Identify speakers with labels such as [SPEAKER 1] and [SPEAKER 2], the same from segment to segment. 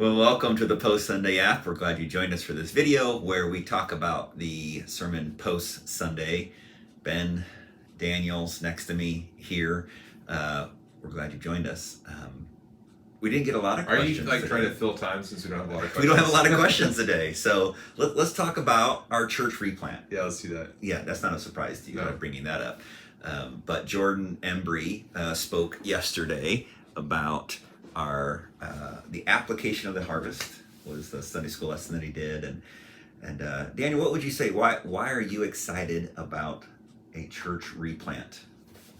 [SPEAKER 1] Well, welcome to the Post Sunday app. We're glad you joined us for this video where we talk about the sermon post Sunday. Ben Daniels next to me here. We're glad you joined us. We didn't get a lot of questions.
[SPEAKER 2] Are you
[SPEAKER 1] today.
[SPEAKER 2] trying to fill time since we don't have a lot of questions?
[SPEAKER 1] We don't have a lot of questions today. So let's talk about our church replant.
[SPEAKER 2] Yeah, let's do that.
[SPEAKER 1] Yeah, that's not a surprise to you.
[SPEAKER 2] No.
[SPEAKER 1] I'm bringing that up. But Jordan Embry spoke yesterday about our the application of the harvest was the Sunday school lesson that he did. And Daniel, what would you say? Why are you excited about a church replant?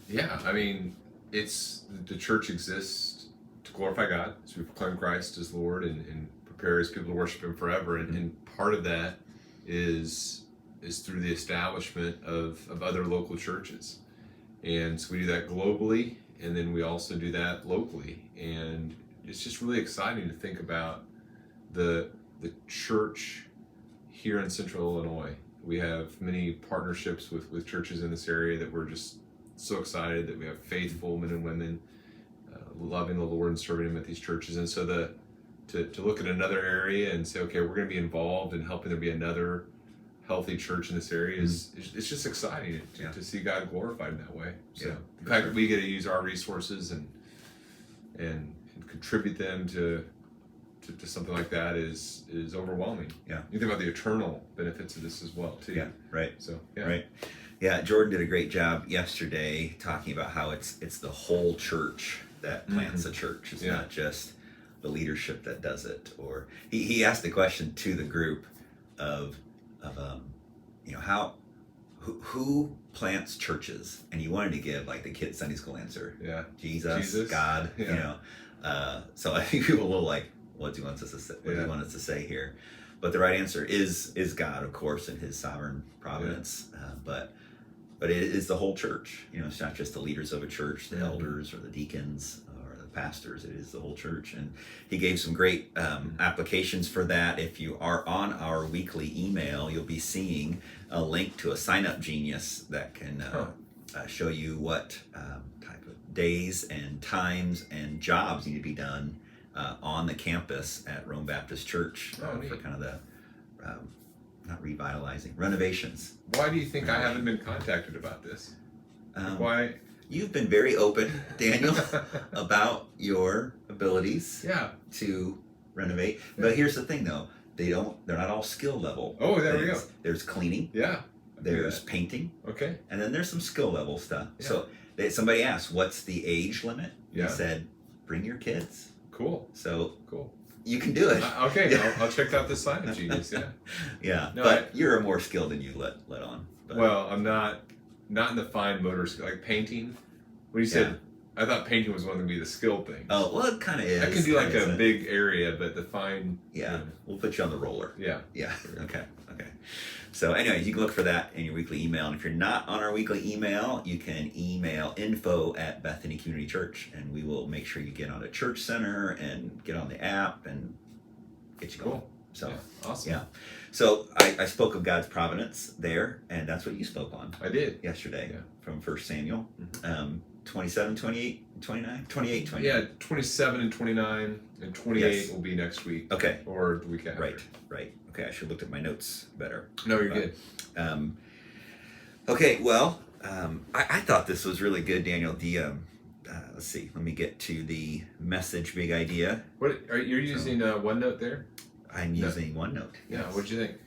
[SPEAKER 2] Yeah, I mean, the church exists to glorify God, so we proclaim Christ as Lord and prepare His people to worship Him forever. And part of that is through the establishment of other local churches. And so we do that globally, and then we also do that locally. And it's just really exciting to think about the church here in Central Illinois. We have many partnerships with churches in this area that we're just so excited that we have faithful men and women loving the Lord and serving Him at these churches. And so to look at another area and say, okay, we're going to be involved in helping there be another healthy church in this area it's just exciting to see God glorified in that way. So the fact that we get to use our resources and contribute them to something like that is overwhelming.
[SPEAKER 1] Yeah.
[SPEAKER 2] You think about the eternal benefits of this as well too.
[SPEAKER 1] Yeah, right.
[SPEAKER 2] So yeah.
[SPEAKER 1] Right. Yeah, Jordan did a great job yesterday talking about how it's the whole church that plants a church. It's not just the leadership that does it. Or he asked the question to the group of who plants churches, and you wanted to give like the kid Sunday school answer.
[SPEAKER 2] Yeah.
[SPEAKER 1] Jesus. God.
[SPEAKER 2] Yeah.
[SPEAKER 1] So I think people will like, what do you want us to say? What do you want us to say here? But the right answer is God, of course, in His sovereign providence. But it is the whole church. It's not just the leaders of a church, the elders or the deacons or the pastors. It is the whole church. And he gave some great applications for that. If you are on our weekly email, you'll be seeing a link to a sign-up genius that can show you what type of days and times and jobs need to be done on the campus at Rome Baptist Church for kind of the not revitalizing, renovations.
[SPEAKER 2] Why do you think I haven't been contacted about this? Why?
[SPEAKER 1] You've been very open, Daniel, about your abilities to renovate. But here's the thing, though. They're not all skill level.
[SPEAKER 2] Oh, there we go.
[SPEAKER 1] There's cleaning.
[SPEAKER 2] Yeah.
[SPEAKER 1] There's painting.
[SPEAKER 2] Okay.
[SPEAKER 1] And then there's some skill level stuff.
[SPEAKER 2] Yeah.
[SPEAKER 1] So somebody asked, what's the age limit?
[SPEAKER 2] Yeah.
[SPEAKER 1] He said, bring your kids.
[SPEAKER 2] Cool.
[SPEAKER 1] So
[SPEAKER 2] cool.
[SPEAKER 1] You can do it.
[SPEAKER 2] Okay, I'll check out this sign-up genius. Yeah.
[SPEAKER 1] Yeah.
[SPEAKER 2] No,
[SPEAKER 1] but you're more skilled than you let on. But.
[SPEAKER 2] Well, I'm not in the fine motor skill, like painting. When you said, I thought painting was going to be the skill thing.
[SPEAKER 1] Oh, well, it kind of is.
[SPEAKER 2] I can do like a big area, but the fine.
[SPEAKER 1] Yeah, we'll put you on the roller.
[SPEAKER 2] Yeah.
[SPEAKER 1] Yeah. Okay. So anyways, you can look for that in your weekly email. And if you're not on our weekly email, you can email info@Bethany Community Church, and we will make sure you get on a church center and get on the app and get you going. So
[SPEAKER 2] awesome.
[SPEAKER 1] Yeah. So I spoke of God's providence there, and that's what you spoke on.
[SPEAKER 2] I did
[SPEAKER 1] yesterday from 1 Samuel 27, 28, 29, 28, 29.
[SPEAKER 2] Yeah, 27 and 29 and 28 will be next week.
[SPEAKER 1] Okay.
[SPEAKER 2] Or the week after.
[SPEAKER 1] Right. Okay, I should have looked at my notes better.
[SPEAKER 2] No, you're good.
[SPEAKER 1] Okay, well, I thought this was really good, Daniel. The let's see. Let me get to the message, big idea.
[SPEAKER 2] What are you using? OneNote there?
[SPEAKER 1] I'm using OneNote.
[SPEAKER 2] Yeah. Yes. What'd you think?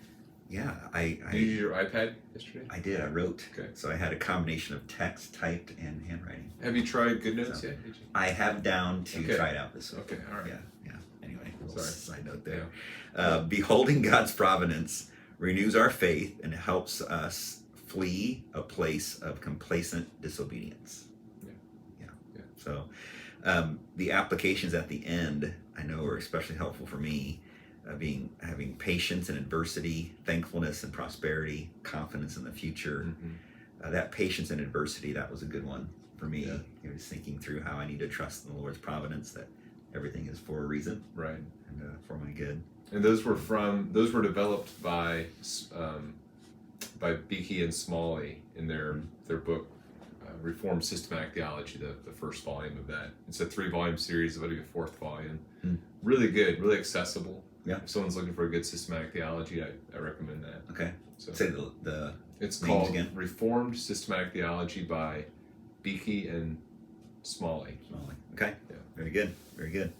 [SPEAKER 1] Yeah,
[SPEAKER 2] Did you use your iPad yesterday?
[SPEAKER 1] I did. I wrote.
[SPEAKER 2] Okay.
[SPEAKER 1] So I had a combination of text, typed, and handwriting.
[SPEAKER 2] Have you tried GoodNotes yet? Did you?
[SPEAKER 1] I have down to try it out this week.
[SPEAKER 2] Okay. All right.
[SPEAKER 1] Yeah. Anyway,
[SPEAKER 2] Sorry.
[SPEAKER 1] Side note there. Beholding God's providence renews our faith and helps us flee a place of complacent disobedience. Yeah. So the applications at the end, I know, are especially helpful for me. Having patience in adversity, thankfulness and prosperity, confidence in the future. That patience in adversity, that was a good one for me. Just thinking through how I need to trust in the Lord's providence, that everything is for a reason,
[SPEAKER 2] right,
[SPEAKER 1] and for my good.
[SPEAKER 2] And those were developed by Beakey and Smalley in their book Reformed Systematic Theology, the first volume of that. It's a 3-volume series. It'll be a 4th volume. Really good, really accessible.
[SPEAKER 1] Yeah.
[SPEAKER 2] If someone's looking for a good systematic theology, I recommend that.
[SPEAKER 1] Okay.
[SPEAKER 2] So
[SPEAKER 1] Say the
[SPEAKER 2] it's
[SPEAKER 1] names
[SPEAKER 2] called
[SPEAKER 1] again.
[SPEAKER 2] Reformed Systematic Theology by Beakey and Smalley.
[SPEAKER 1] Okay.
[SPEAKER 2] Yeah.
[SPEAKER 1] Very good. Very good.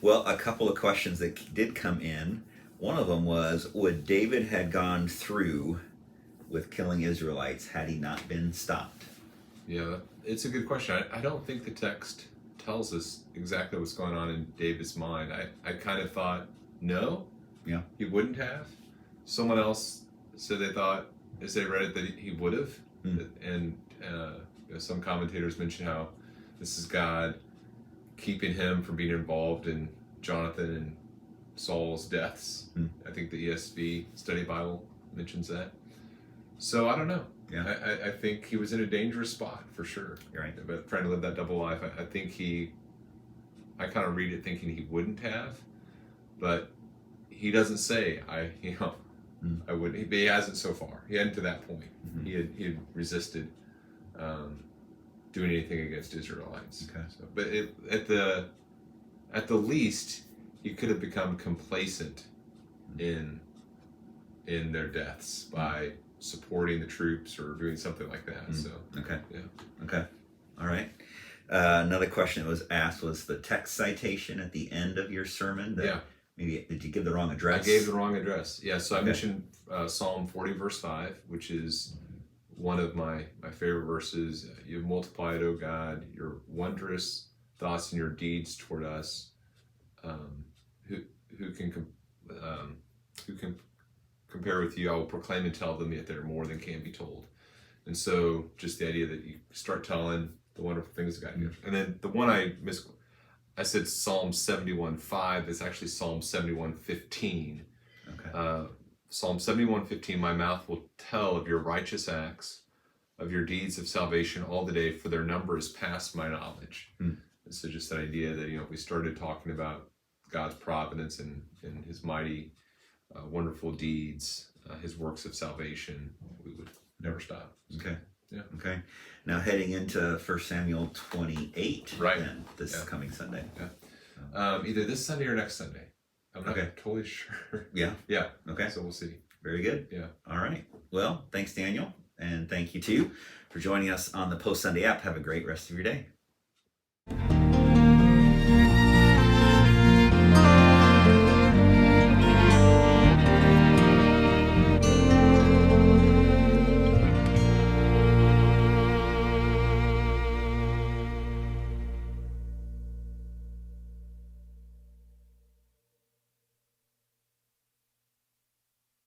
[SPEAKER 1] Well, a couple of questions that did come in. One of them was, would David had gone through with killing Israelites had he not been stopped?
[SPEAKER 2] Yeah, it's a good question. I don't think the text tells us exactly what's going on in David's mind. I kind of thought, no,
[SPEAKER 1] Yeah.
[SPEAKER 2] he wouldn't have. Someone else said they thought, as they read it, that he would have. And some commentators mention how this is God keeping him from being involved in Jonathan and Saul's deaths. I think the ESV Study Bible mentions that. So I don't know.
[SPEAKER 1] Yeah.
[SPEAKER 2] I think he was in a dangerous spot for sure.
[SPEAKER 1] You're right.
[SPEAKER 2] But trying to live that double life, I think I kind of read it thinking he wouldn't have, but he doesn't say I wouldn't. But he hasn't so far. He hadn't to that point. He had resisted doing anything against Israelites.
[SPEAKER 1] Okay.
[SPEAKER 2] So, but at the least, he could have become complacent in their deaths by supporting the troops or doing something like that. So
[SPEAKER 1] Okay.
[SPEAKER 2] yeah.
[SPEAKER 1] Okay. All right. Another question that was asked was the text citation at the end of your sermon.
[SPEAKER 2] Yeah.
[SPEAKER 1] Maybe did you give the wrong address?
[SPEAKER 2] I gave the wrong address. Yeah, so I mentioned Psalm 40, verse 5, which is one of my favorite verses. You have multiplied, O God, your wondrous thoughts and your deeds toward us. Who can compare with you? I will proclaim and tell them, yet they're more than can be told. And so just the idea that you start telling the wonderful things that God did. And then the one I said Psalm 71:5. It's actually Psalm 71:15.
[SPEAKER 1] Okay.
[SPEAKER 2] Psalm 71:15. My mouth will tell of your righteous acts, of your deeds of salvation all the day, for their number is past my knowledge. And so just that idea that, if we started talking about God's providence and his mighty, wonderful deeds, his works of salvation, we would never stop.
[SPEAKER 1] Okay.
[SPEAKER 2] Yeah.
[SPEAKER 1] Okay. Now heading into 1 Samuel 28.
[SPEAKER 2] Right.
[SPEAKER 1] Then, this coming Sunday.
[SPEAKER 2] Yeah. Either this Sunday or next Sunday. I'm not totally sure.
[SPEAKER 1] Yeah.
[SPEAKER 2] Yeah.
[SPEAKER 1] Okay.
[SPEAKER 2] So we'll see.
[SPEAKER 1] Very good.
[SPEAKER 2] Yeah.
[SPEAKER 1] All right. Well, thanks, Daniel. And thank you, too, for joining us on the Post Sunday app. Have a great rest of your day.